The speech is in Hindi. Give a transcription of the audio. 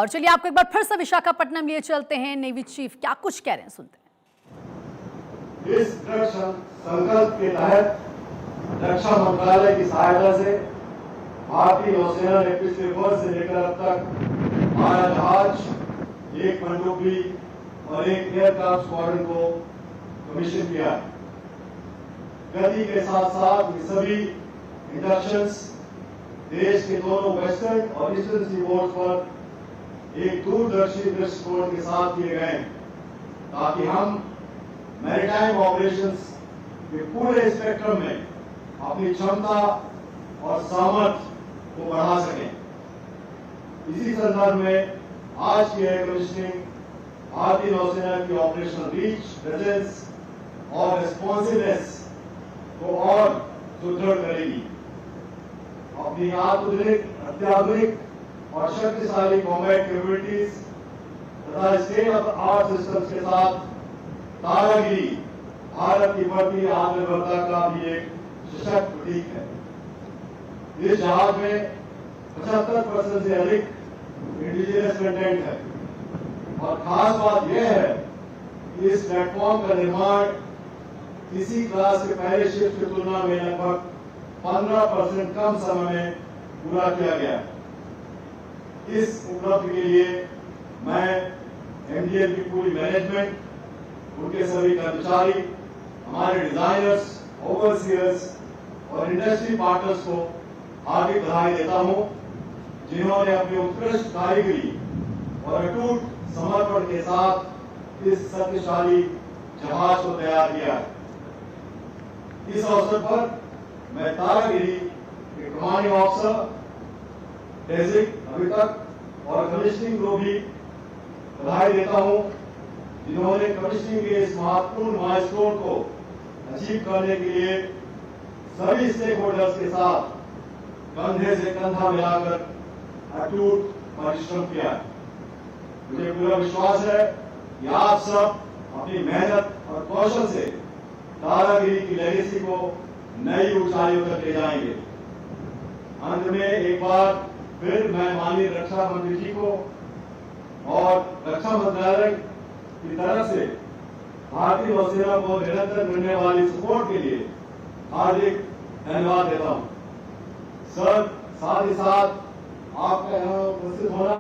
और चलिए आपको एक बार फिर से विशाखापट्टनम लिए चलते हैं। नेवी चीफ क्या कुछ कह रहे हैं, सुनते हैं। इस संकल्प के तहत रक्षा मंत्रालय की सहायता से भारतीय नौसेना ने पिछले वर्ष से लेकर अब तक 12 जहाज, 1 पनडुब्बी और 1 एयरक्राफ्ट स्क्वाड्रन को कमीशन किया। गति के साथ साथ ये सभी इंडक्शंस देश के दोनों वेस्टर्न और ईस्टर्न सीबोर्ड पर एक दूरदर्शी दृष्टिकोण के साथ किए गए, ताकि हम मैरीटाइम ऑपरेशंस के पूरे स्पेक्ट्रम में अपनी क्षमता और सामर्थ्य को बढ़ा सकें। इसी संदर्भ में आज की एयर कमीशनिंग भारतीय नौसेना की ऑपरेशनल रीच, प्रेजेंस और रिस्पॉन्सिवनेस को और सुदृढ़ करेगी। अपनी अत्याधुनिक और शक्तिशाली कॉम्बैट कैपेबिलिटीज तथा state of the art systems के साथ तारागिरी भारत की बढ़ती आत्मनिर्भरता का भी एक सशक्त प्रतीक है। इस जहाज में 75% से अधिक इंडिजिनस कंटेंट है और खास बात यह है कि इस प्लेटफॉर्म का निर्माण किसी क्लास के पहले शिफ्ट की तुलना में लगभग 15% कम समय में पूरा किया गया। इस उपलब्धि के लिए मैं एमडीएल की पूरी मैनेजमेंट, उनके सभी कर्मचारी, हमारे डिजाइनर्स, ओवरसीयर्स और इंडस्ट्री पार्टनर्स को हार्दिक बधाई देता हूं, जिन्होंने अपनी उत्कृष्ट कारीगरी और अटूट समर्पण के साथ इस शक्तिशाली जहाज को तैयार किया है। इस अवसर पर मैं तारागिरी के कमांडिंग ऑफिसर, बेसिक अभी तक और कमीशनिंग को भी बधाई देता हूं, जिन्होंने कमीशनिंग के इस महत्वपूर्ण माइलस्टोन को अचीव करने के लिए सभी स्टेक होल्डर्स के साथ कंधे से कंधा मिलाकर अटूट परिश्रम किया। मुझे पूरा विश्वास है कि आप सब अपनी मेहनत और कौशल से तारागिरी की लेगेसी को नई ऊंचाइयों तक ले जाएंगे। अंत में एक बार फिर मैं माननीय रक्षा मंत्री जी को और रक्षा मंत्रालय की तरफ से भारतीय नौसेना को निरंतर मिलने वाली सपोर्ट के लिए हार्दिक धन्यवाद देता हूं। सर, साथ ही साथ आपका यहाँ उपस्थित होना